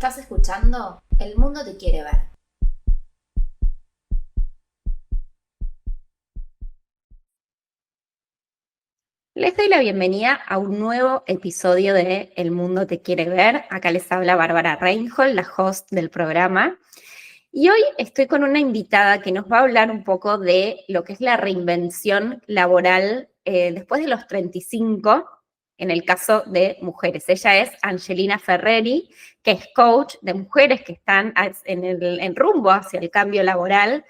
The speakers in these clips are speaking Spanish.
Estás escuchando El Mundo Te Quiere Ver. Les doy la bienvenida a un nuevo episodio de El Mundo Te Quiere Ver. Acá les habla Bárbara Reinhold, la host del programa. Y hoy estoy con una invitada que nos va a hablar un poco de lo que es la reinvención laboral después de los 35, en el caso de mujeres. Ella es Angelina Ferreri, que es coach de mujeres que están en rumbo hacia el cambio laboral.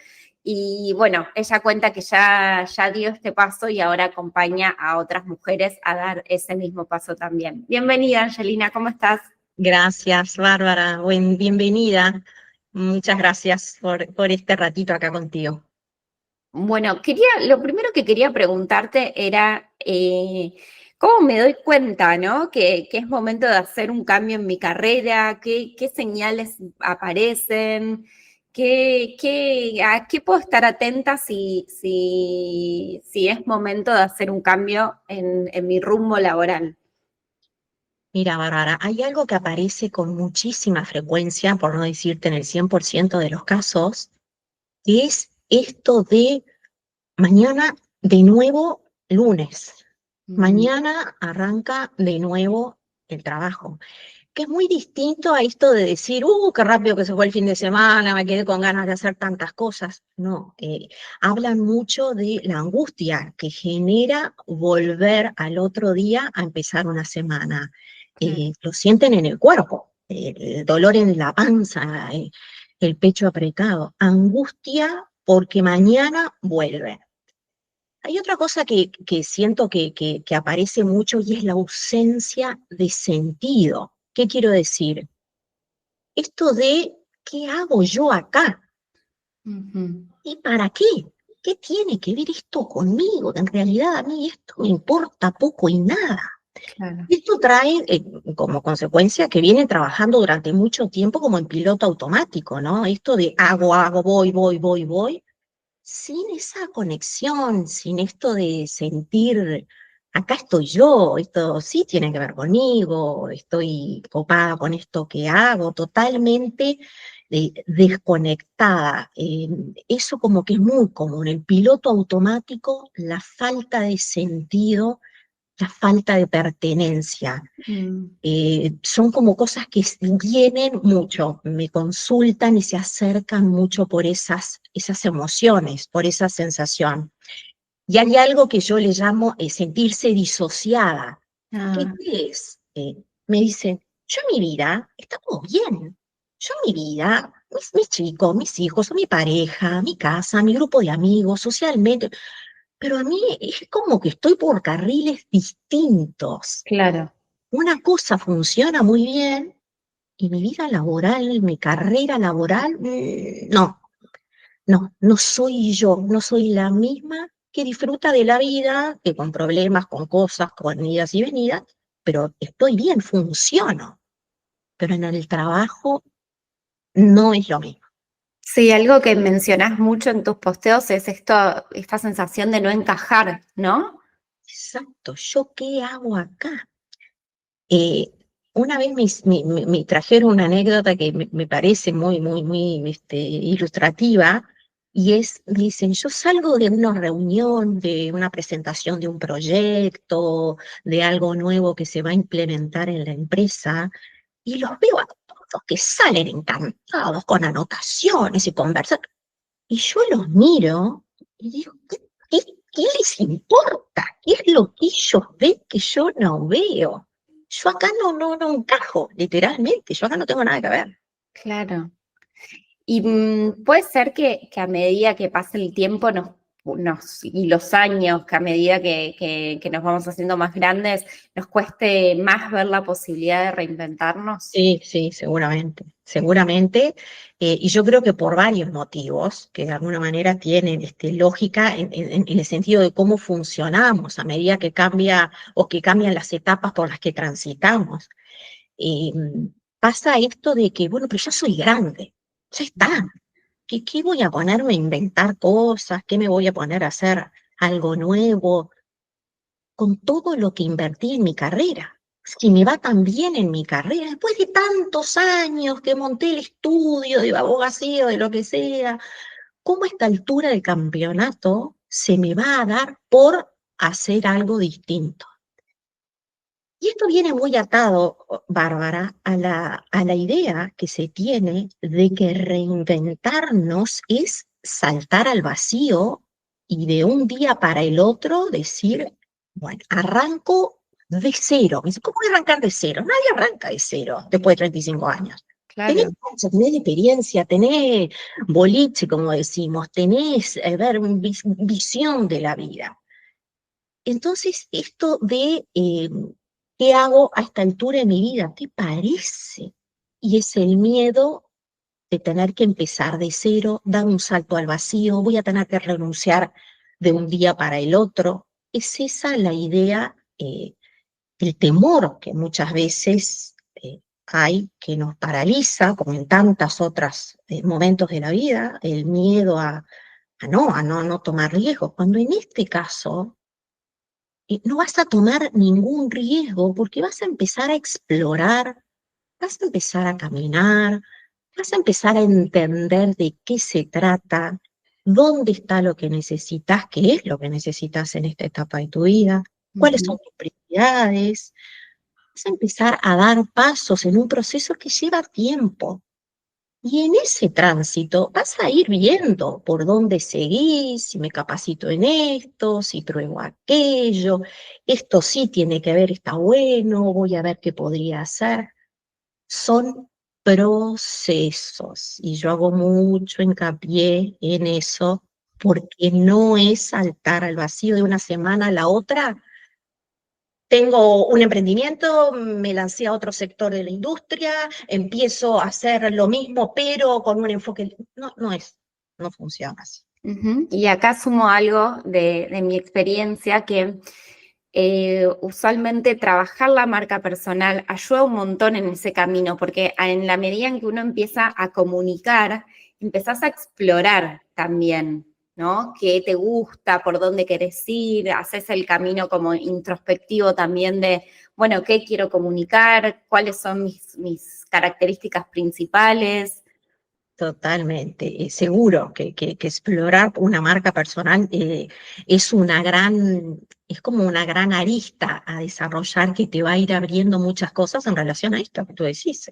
Y bueno, ella cuenta que ya dio este paso y ahora acompaña a otras mujeres a dar ese mismo paso también. Bienvenida, Angelina, ¿cómo estás? Gracias, Bárbara. Bienvenida. Muchas gracias por este ratito acá contigo. Bueno, lo primero que quería preguntarte era cómo me doy cuenta, ¿no? Que es momento de hacer un cambio en mi carrera, qué señales aparecen, a qué puedo estar atenta si es momento de hacer un cambio en mi rumbo laboral. Mira, Bárbara, hay algo que aparece con muchísima frecuencia, por no decirte en el 100% de los casos, que es esto de mañana de nuevo lunes. Mm, Mañana arranca de nuevo el trabajo. Que es muy distinto a esto de decir, qué rápido que se fue el fin de semana, me quedé con ganas de hacer tantas cosas. No, hablan mucho de la angustia que genera volver al otro día a empezar una semana. claro. Lo sienten en el cuerpo, el dolor en la panza, el pecho apretado, angustia porque mañana vuelve. Hay otra cosa que siento que aparece mucho y es la ausencia de sentido. ¿Qué quiero decir? Esto de, ¿qué hago yo acá? Ujú, ¿Y para qué? ¿Qué tiene que ver esto conmigo? En realidad a mí esto me importa poco y nada. claro. Esto trae como consecuencia que viene trabajando durante mucho tiempo como en piloto automático, ¿no? Esto de hago, voy, sin esa conexión, sin esto de sentir, acá estoy yo, esto sí tiene que ver conmigo, estoy copada con esto que hago, totalmente desconectada. Eso como que es muy común, el piloto automático, la falta de sentido, la falta de pertenencia. Mm, Son como cosas que vienen mucho, me consultan y se acercan mucho por esas emociones, por esa sensación. Y hay algo que yo le llamo sentirse disociada. ¿Qué ah, es? Me dicen, yo en mi vida está todo bien. Yo en mi vida, mis chicos, mis hijos, mi pareja, mi casa, mi grupo de amigos, socialmente, pero a mí es como que estoy por carriles distintos. claro. Una cosa funciona muy bien y mi vida laboral, mi carrera laboral, no soy yo, no soy la misma que disfruta de la vida, que con problemas, con cosas, con idas y venidas, pero estoy bien, funciono. Pero en el trabajo no es lo mismo. Sí, algo que mencionás mucho en tus posteos es esta sensación de no encajar, ¿no? Exacto, ¿yo qué hago acá? Eh, una vez me trajeron una anécdota que me parece muy ilustrativa, y me dicen, yo salgo de una reunión, de una presentación de un proyecto, de algo nuevo que se va a implementar en la empresa, y los veo a todos que salen encantados con anotaciones y conversan, y yo los miro y digo, ¿qué les importa? ¿Qué es lo que ellos ven que yo no veo? Yo acá no encajo, literalmente, yo acá no tengo nada que ver. Claro. Y puede ser que a medida que pase el tiempo y los años, que a medida que nos vamos haciendo más grandes, nos cueste más ver la posibilidad de reinventarnos. Sí, seguramente, y yo creo que por varios motivos, que de alguna manera tienen lógica en el sentido de cómo funcionamos a medida que cambia o que cambian las etapas por las que transitamos. eh, Pasa esto de que, bueno, pero yo soy grande, ya está. ¿Qué voy a ponerme a inventar cosas? ¿Qué me voy a poner a hacer algo nuevo con todo lo que invertí en mi carrera? si me va tan bien en mi carrera, después de tantos años que monté el estudio de abogacía, de lo que sea, ¿cómo a esta altura del campeonato se me va a dar por hacer algo distinto? Y esto viene muy atado, Bárbara, a la idea que se tiene de que reinventarnos es saltar al vacío y de un día para el otro decir, bueno, arranco de cero. Me dice, ¿cómo voy a arrancar de cero? Nadie arranca de cero después de 35 años. Tenés Claro. cancha, tenés experiencia, tenés boliche, como decimos, tenés, visión de la vida. Entonces, esto de ¿qué hago a esta altura de mi vida? ¿Te parece? Y es el miedo de tener que empezar de cero, dar un salto al vacío, voy a tener que renunciar de un día para el otro. Es esa la idea, el temor que muchas veces hay, que nos paraliza, como en tantos otros momentos de la vida, el miedo a no tomar riesgos. Cuando en este caso no vas a tomar ningún riesgo porque vas a empezar a explorar, vas a empezar a caminar, vas a empezar a entender de qué se trata, dónde está lo que necesitas, qué es lo que necesitas en esta etapa de tu vida, cuáles son Ujú. tus prioridades. Vas a empezar a dar pasos en un proceso que lleva tiempo. Y en ese tránsito vas a ir viendo por dónde seguís, si me capacito en esto, si pruebo aquello, esto sí tiene que ver, está bueno, voy a ver qué podría hacer. Son procesos y yo hago mucho hincapié en eso porque no es saltar al vacío de una semana a la otra. Tengo un emprendimiento, me lancé a otro sector de la industria, empiezo a hacer lo mismo, pero con un enfoque. No, no funciona así. Ujú. Y acá sumo algo de mi experiencia que usualmente trabajar la marca personal ayuda un montón en ese camino, porque en la medida en que uno empieza a comunicar, empezás a explorar también, ¿no? ¿Qué te gusta? ¿Por dónde querés ir? Haces el camino como introspectivo también de, bueno, ¿qué quiero comunicar? ¿Cuáles son mis características principales? Totalmente. Seguro que explorar una marca personal es es como una gran arista a desarrollar que te va a ir abriendo muchas cosas en relación a esto que tú decís.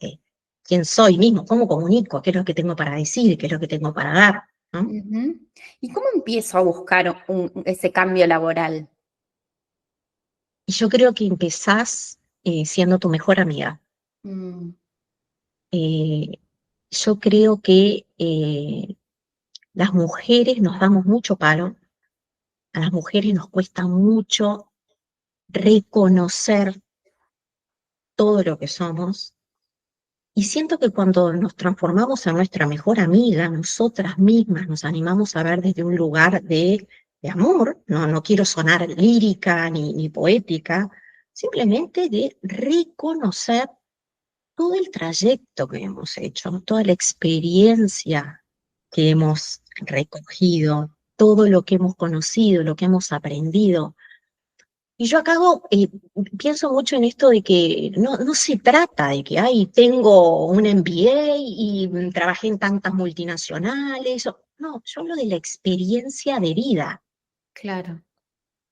¿Quién soy mismo? ¿Cómo comunico? ¿Qué es lo que tengo para decir? ¿Qué es lo que tengo para dar? ¿No? Ujú. ¿Y cómo empiezo a buscar ese cambio laboral? Y yo creo que empezás siendo tu mejor amiga. Mm. Eh, yo creo que las mujeres nos damos mucho palo, a las mujeres nos cuesta mucho reconocer todo lo que somos. Y siento que cuando nos transformamos en nuestra mejor amiga, nosotras mismas nos animamos a ver desde un lugar de amor, no quiero sonar lírica ni poética, simplemente de reconocer todo el trayecto que hemos hecho, toda la experiencia que hemos recogido, todo lo que hemos conocido, lo que hemos aprendido. Y yo acá pienso mucho en esto de que no se trata de que, ay, tengo un MBA y trabajé en tantas multinacionales. No, yo hablo de la experiencia de vida. Claro.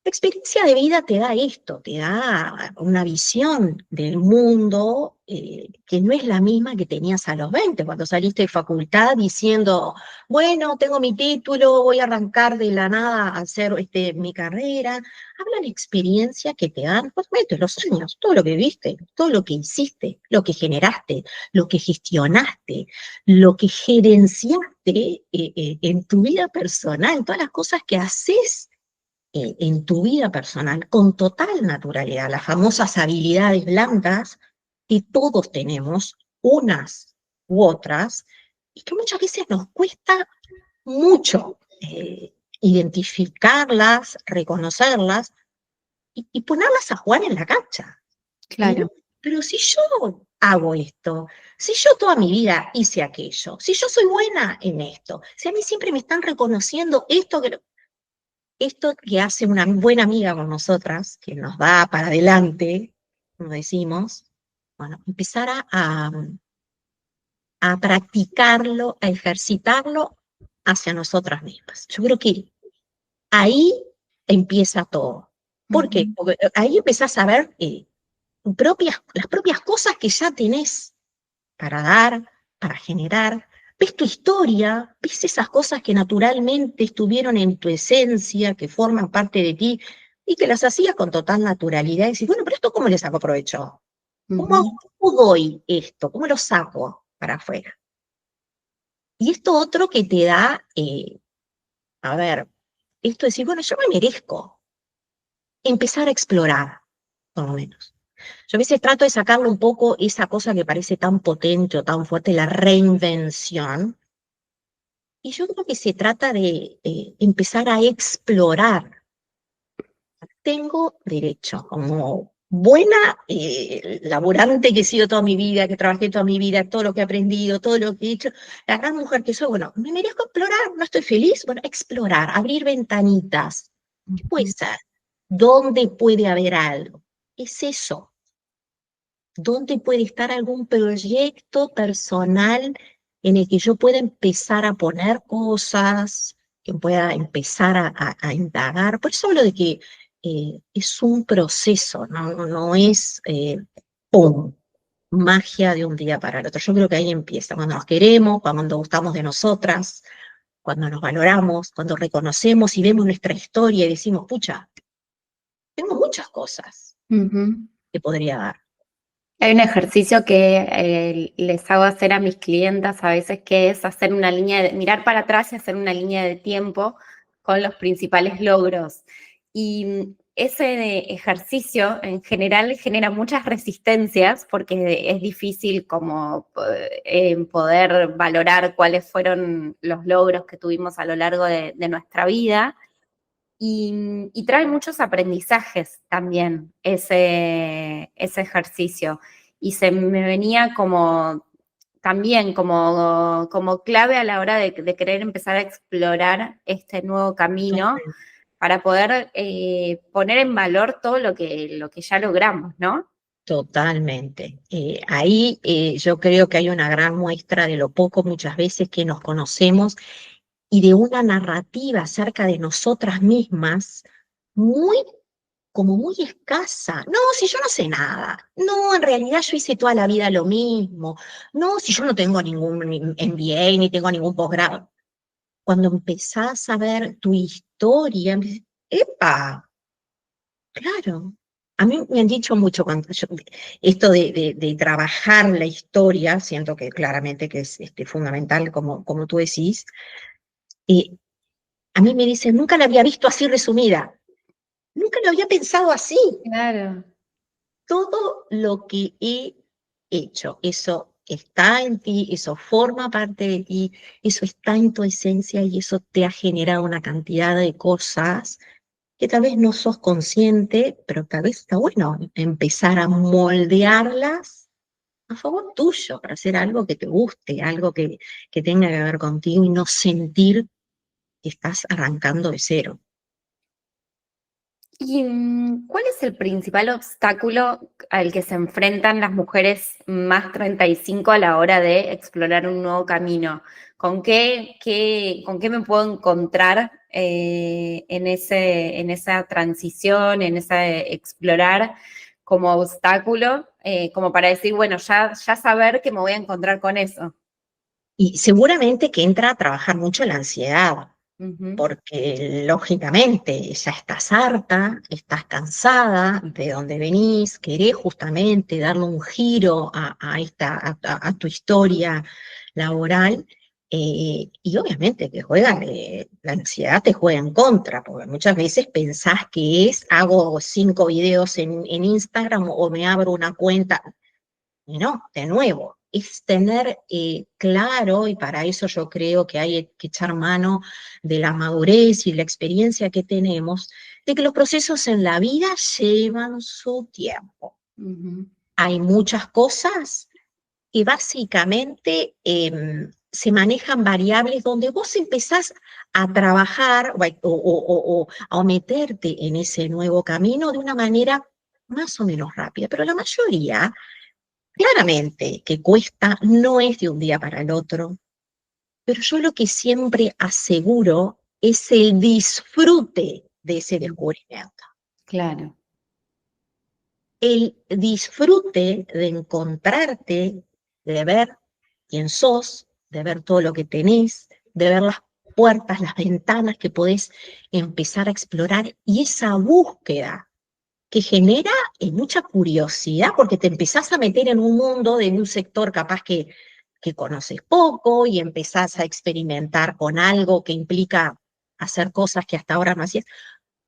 La experiencia de vida te da esto, te da una visión del mundo que no es la misma que tenías a los 20 cuando saliste de facultad diciendo, bueno, tengo mi título, voy a arrancar de la nada a hacer mi carrera. Habla la experiencia que te dan, justamente los años, todo lo que viste, todo lo que hiciste, lo que generaste, lo que gestionaste, lo que gerenciaste en tu vida personal, todas las cosas que haces en tu vida personal con total naturalidad, las famosas habilidades blandas que todos tenemos, unas u otras, y que muchas veces nos cuesta mucho identificarlas, reconocerlas y ponerlas a jugar en la cancha. Claro. Pero si yo hago esto, si yo toda mi vida hice aquello, si yo soy buena en esto, si a mí siempre me están reconociendo esto que hace una buena amiga con nosotras, que nos da para adelante, como decimos, bueno, empezar a practicarlo, a ejercitarlo hacia nosotras mismas. Yo creo que ahí empieza todo. ¿Por qué? Ujú, Porque ahí empezás a ver las propias cosas que ya tenés para dar, para generar. Ves tu historia, ves esas cosas que naturalmente estuvieron en tu esencia, que forman parte de ti, y que las hacías con total naturalidad. Y decís, bueno, pero esto ¿cómo le saco provecho? ujú. ¿Cómo doy esto? ¿Cómo lo saco para afuera? Y esto otro que te da, a ver, esto de decir, bueno, yo me merezco empezar a explorar, por lo menos. Yo a veces trato de sacarle un poco esa cosa que parece tan potente o tan fuerte, la reinvención, y yo creo que se trata de empezar a explorar. Tengo derecho, como buena laburante que he sido toda mi vida, que trabajé toda mi vida, todo lo que he aprendido, todo lo que he hecho, la gran mujer que soy, bueno, me merezco explorar, no estoy feliz, bueno, explorar, abrir ventanitas. ¿Qué puede Ujú. ser? ¿Dónde puede haber algo? Es eso. ¿Dónde puede estar algún proyecto personal en el que yo pueda empezar a poner cosas, que pueda empezar a indagar? Por eso hablo de que es un proceso, no es ¡pum! Magia de un día para el otro. Yo creo que ahí empieza, cuando nos queremos, cuando gustamos de nosotras, cuando nos valoramos, cuando reconocemos y vemos nuestra historia y decimos, pucha, tengo muchas cosas Ujú. que podría dar. Hay un ejercicio que les hago hacer a mis clientas a veces, que es hacer una línea mirar para atrás y hacer una línea de tiempo con los principales logros. Y ese ejercicio en general genera muchas resistencias porque es difícil como poder valorar cuáles fueron los logros que tuvimos a lo largo de nuestra vida. Y trae muchos aprendizajes también ese ejercicio. Y se me venía como también como clave a la hora de querer empezar a explorar este nuevo camino para poder poner en valor todo lo que ya logramos, ¿no? Totalmente. Ahí yo creo que hay una gran muestra de lo poco muchas veces que nos conocemos y de una narrativa acerca de nosotras mismas muy, como muy escasa. No, si yo no sé nada. No, en realidad yo hice toda la vida lo mismo. No, si yo no tengo ningún MBA ni tengo ningún posgrado. Cuando empezás a ver tu historia, ¡epa! Claro. A mí me han dicho mucho esto de trabajar la historia, siento que claramente que es fundamental, como tú decís, y a mí me dicen, nunca la había visto así resumida, nunca lo había pensado así. Claro. Todo lo que he hecho, eso está en ti, eso forma parte de ti, eso está en tu esencia y eso te ha generado una cantidad de cosas que tal vez no sos consciente, pero tal vez está bueno empezar a moldearlas a favor tuyo, para hacer algo que te guste, algo que tenga que ver contigo y no sentir que estás arrancando de cero. ¿Y cuál es el principal obstáculo al que se enfrentan las mujeres más 35 a la hora de explorar un nuevo camino? Con qué me puedo encontrar en esa transición, en esa explorar como obstáculo, como para decir, bueno, ya saber que me voy a encontrar con eso? Y seguramente que entra a trabajar mucho la ansiedad, Ujú, porque lógicamente ya estás harta, estás cansada de donde venís, querés justamente darle un giro a tu historia laboral, y obviamente que la ansiedad te juega en contra, porque muchas veces pensás que hago 5 videos en Instagram o me abro una cuenta. Y no, de nuevo, es tener claro, y para eso yo creo que hay que echar mano de la madurez y la experiencia que tenemos, de que los procesos en la vida llevan su tiempo. ujú, Hay muchas cosas que básicamente se manejan variables donde vos empezás a trabajar o a meterte en ese nuevo camino de una manera más o menos rápida, pero la mayoría, claramente, que cuesta, no es de un día para el otro, pero yo lo que siempre aseguro es el disfrute de ese descubrimiento. Claro. El disfrute de encontrarte, de ver quién sos, de ver todo lo que tenés, de ver las puertas, las ventanas que podés empezar a explorar, y esa búsqueda que genera mucha curiosidad, porque te empezás a meter en un mundo de un sector capaz que conoces poco, y empezás a experimentar con algo que implica hacer cosas que hasta ahora no hacías.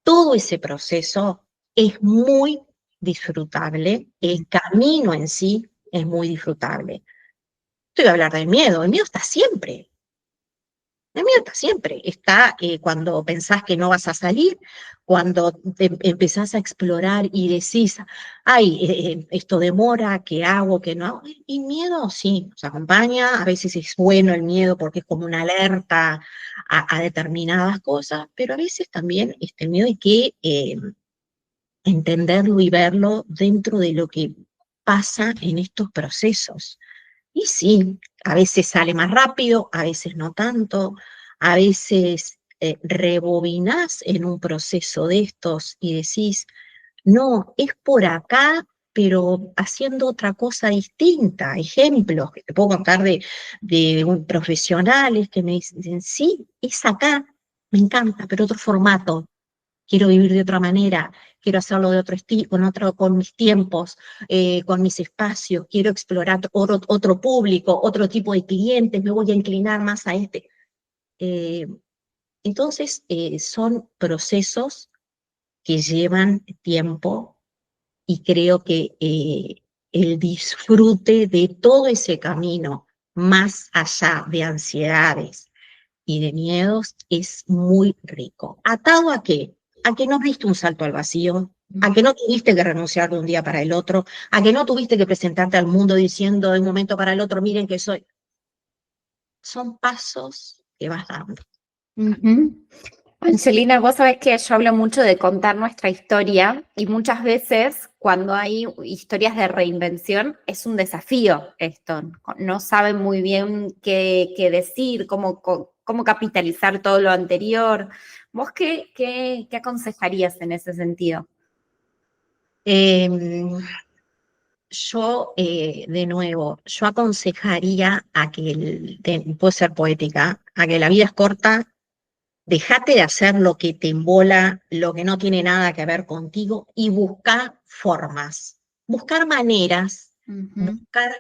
Todo ese proceso es muy disfrutable, el camino en sí es muy disfrutable. Te voy a hablar del miedo. El miedo está siempre. El miedo está siempre. Está cuando pensás que no vas a salir, cuando empezás a explorar y decís, ay, esto demora, ¿qué hago, qué no hago? Y miedo sí, nos acompaña. A veces es bueno el miedo porque es como una alerta a determinadas cosas, pero a veces también el miedo hay que entenderlo y verlo dentro de lo que pasa en estos procesos. Y sí, a veces sale más rápido, a veces no tanto, a veces rebobinás en un proceso de estos y decís, no, es por acá, pero haciendo otra cosa distinta. Ejemplos que te puedo contar de profesionales que me dicen, sí, es acá, me encanta, pero otro formato. Quiero vivir de otra manera, quiero hacerlo de otro estilo, con mis tiempos, con mis espacios, quiero explorar otro público, otro tipo de clientes, me voy a inclinar más a este. Eh, entonces, son procesos que llevan tiempo, y creo que el disfrute de todo ese camino, más allá de ansiedades y de miedos, es muy rico. ¿Atado a qué? A que no diste un salto al vacío, a que no tuviste que renunciar de un día para el otro, a que no tuviste que presentarte al mundo diciendo de un momento para el otro, miren que soy. Son pasos que vas dando. Ujú. Angelina, vos sabés que yo hablo mucho de contar nuestra historia y muchas veces cuando hay historias de reinvención es un desafío esto. No saben muy bien qué decir, cómo capitalizar todo lo anterior. ¿Vos qué aconsejarías en ese sentido? Eh, de nuevo, yo aconsejaría a que, puede ser poética, a que la vida es corta. Dejate de hacer lo que te embola, lo que no tiene nada que ver contigo, y buscar formas, buscar maneras, Ujú. buscar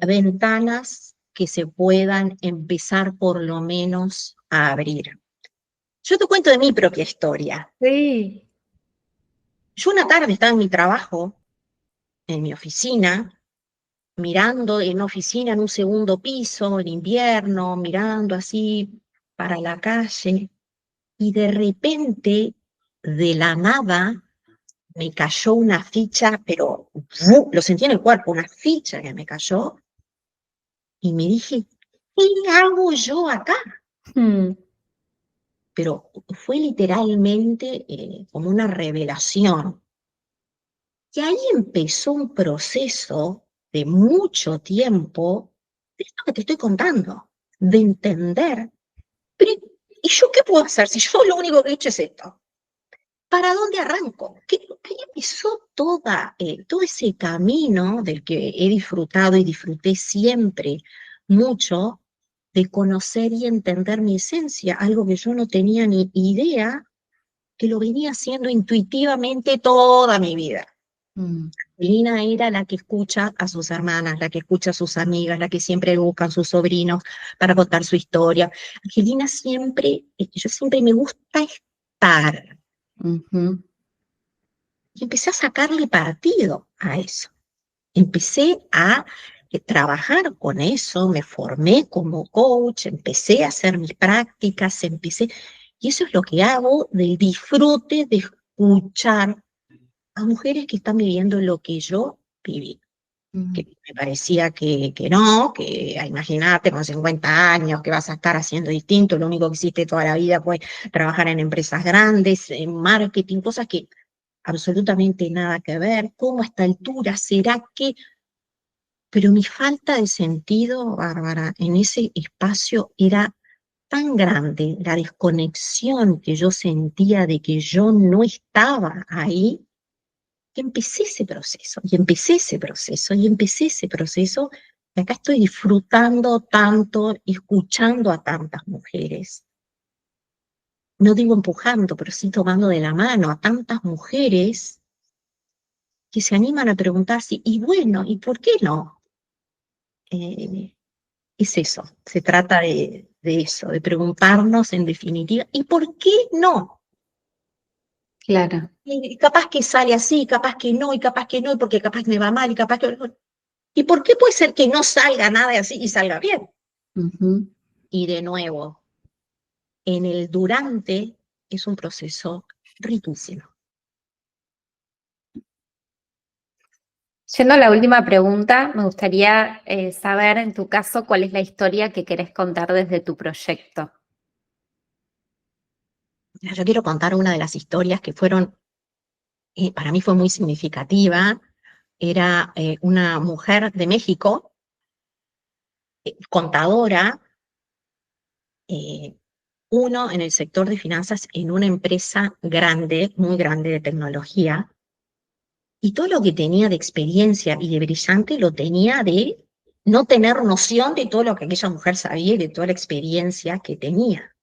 ventanas que se puedan empezar por lo menos a abrir. Yo te cuento de mi propia historia. Sí. Yo una tarde estaba en mi trabajo, en mi oficina, mirando en una oficina en un segundo piso, en invierno, mirando así para la calle. Y de repente, de la nada, me cayó una ficha, pero lo sentí en el cuerpo, una ficha que me cayó, y me dije, ¿qué hago yo acá? Mm. Pero fue literalmente como una revelación. Y ahí empezó un proceso de mucho tiempo, de esto que te estoy contando, de entender, pero ¿y yo qué puedo hacer si yo lo único que he hecho es esto? ¿Para dónde arranco? ¿Qué empezó todo ese camino del que he disfrutado y disfruté siempre mucho, de conocer y entender mi esencia, algo que yo no tenía ni idea, que lo venía haciendo intuitivamente toda mi vida? Mm. Lina era la que escucha a sus hermanas, la que escucha a sus amigas, la que siempre buscan sus sobrinos para contar su historia. Angelina siempre, yo siempre me gusta estar. Ujú. Y empecé a sacarle partido a eso. Empecé a trabajar con eso, me formé como coach, empecé a hacer mis prácticas, y eso es lo que hago, del disfrute de escuchar a mujeres que están viviendo lo que yo viví. Mm. Que me parecía que no, imagínate, con 50 años, que vas a estar haciendo distinto, lo único que hiciste toda la vida fue trabajar en empresas grandes, en marketing, cosas que absolutamente nada que ver, ¿cómo a esta altura será que? Pero mi falta de sentido, Bárbara, en ese espacio era tan grande, la desconexión que yo sentía de que yo no estaba ahí, que empecé ese proceso, y empecé ese proceso, y empecé ese proceso, y acá estoy disfrutando tanto, escuchando a tantas mujeres. No digo empujando, pero sí tomando de la mano a tantas mujeres que se animan a preguntarse, y bueno, ¿y por qué no? Eh, es eso, se trata de eso, de preguntarnos en definitiva, ¿y por qué no? Claro. Y capaz que sale así, capaz que no, y capaz que no, y porque capaz me va mal, y capaz que no. ¿Y por qué puede ser que no salga nada así y salga bien? Ujú. Y de nuevo, en el durante es un proceso riquísimo. Yendo a la última pregunta, me gustaría saber en tu caso cuál es la historia que querés contar desde tu proyecto. Yo quiero contar una de las historias que fueron, para mí fue muy significativa. Era una mujer de México, contadora, eh, uno en el sector de finanzas en una empresa grande, muy grande de tecnología, y todo lo que tenía de experiencia y de brillante lo tenía de no tener noción de todo lo que aquella mujer sabía y de toda la experiencia que tenía.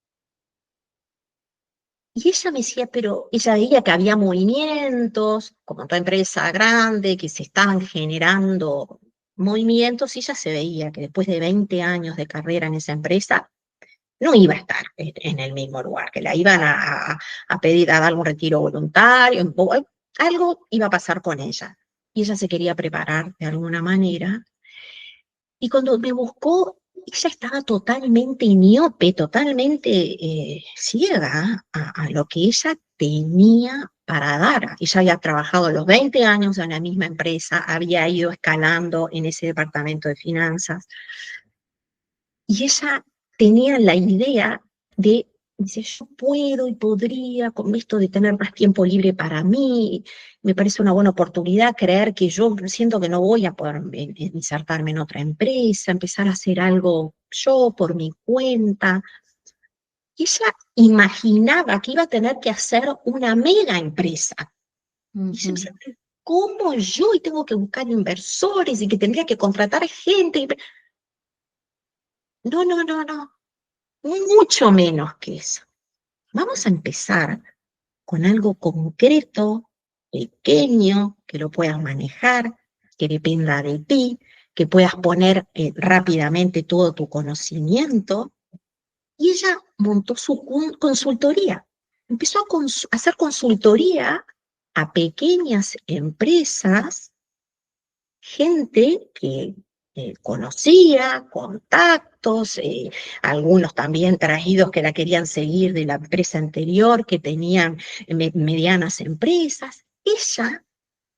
Y ella me decía, pero ella veía que había movimientos, como toda empresa grande, que se estaban generando movimientos, y ella se veía que después de 20 años de carrera en esa empresa, no iba a estar en el mismo lugar, que la iban a pedir a dar un retiro voluntario, algo iba a pasar con ella. Y ella se quería preparar de alguna manera. Y cuando me buscó, ella estaba totalmente miope, totalmente ciega a lo que ella tenía para dar. Ella había trabajado los 20 años en la misma empresa, había ido escalando en ese departamento de finanzas, y ella tenía la idea de, dice, yo puedo y podría, con esto de tener más tiempo libre para mí, me parece una buena oportunidad creer que yo siento que no voy a poder insertarme en otra empresa, empezar a hacer algo yo por mi cuenta. Y ella imaginaba que iba a tener que hacer una mega empresa. Y yo me Ujú. decía, ¿cómo yo? Y tengo que buscar inversores y que tendría que contratar gente. No, no, no, no. Mucho menos que eso. Vamos a empezar con algo concreto, pequeño, que lo puedas manejar, que dependa de ti, que puedas poner rápidamente todo tu conocimiento. Y ella montó su consultoría. Empezó a hacer consultoría a pequeñas empresas, gente que conocía, contactos, algunos también traídos que la querían seguir de la empresa anterior, que tenían medianas empresas. Ella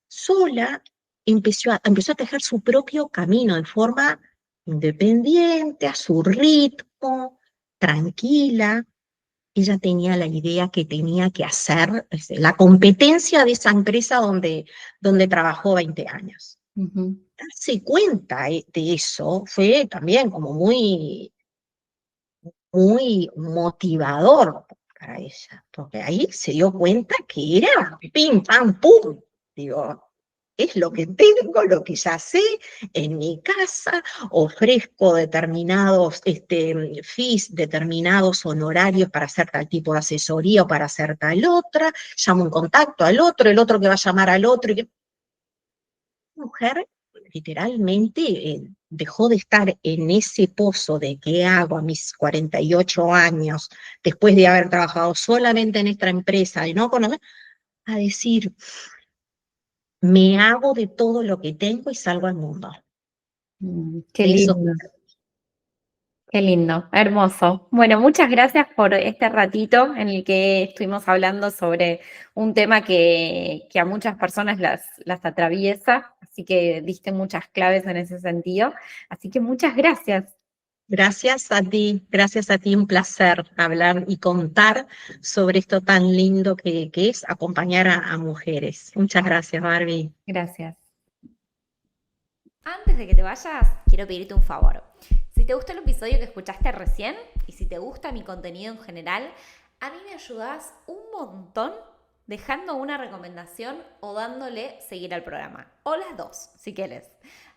sola empezó a tejer su propio camino de forma independiente, a su ritmo, tranquila. Ella tenía la idea que tenía que hacer la competencia de esa empresa donde trabajó 20 años. Ujú. Darse cuenta de eso fue también como muy, muy motivador para ella, porque ahí se dio cuenta que era pim, pam, pum. Digo, es lo que tengo, lo que ya sé en mi casa, ofrezco determinados fees, determinados honorarios para hacer tal tipo de asesoría o para hacer tal otra, llamo un contacto al otro, el otro que va a llamar al otro, y que mujer literalmente dejó de estar en ese pozo de qué hago a mis 48 años, después de haber trabajado solamente en esta empresa, y no conocer, a decir, me hago de todo lo que tengo y salgo al mundo. Qué Eso. lindo. Qué lindo, hermoso. Bueno, muchas gracias por este ratito en el que estuvimos hablando sobre un tema que a muchas personas las atraviesa, así que diste muchas claves en ese sentido. Así que muchas gracias. Gracias a ti, un placer hablar y contar sobre esto tan lindo que es acompañar a mujeres. Muchas gracias, Barbie. Gracias. Antes de que te vayas, quiero pedirte un favor. Si te gustó el episodio que escuchaste recién y si te gusta mi contenido en general, a mí me ayudas un montón dejando una recomendación o dándole seguir al programa. O las dos, si quieres.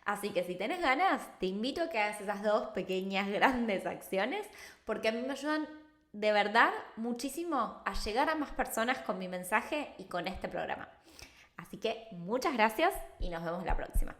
Así que si tenés ganas, te invito a que hagas esas dos pequeñas, grandes acciones, porque a mí me ayudan de verdad muchísimo a llegar a más personas con mi mensaje y con este programa. Así que muchas gracias y nos vemos la próxima.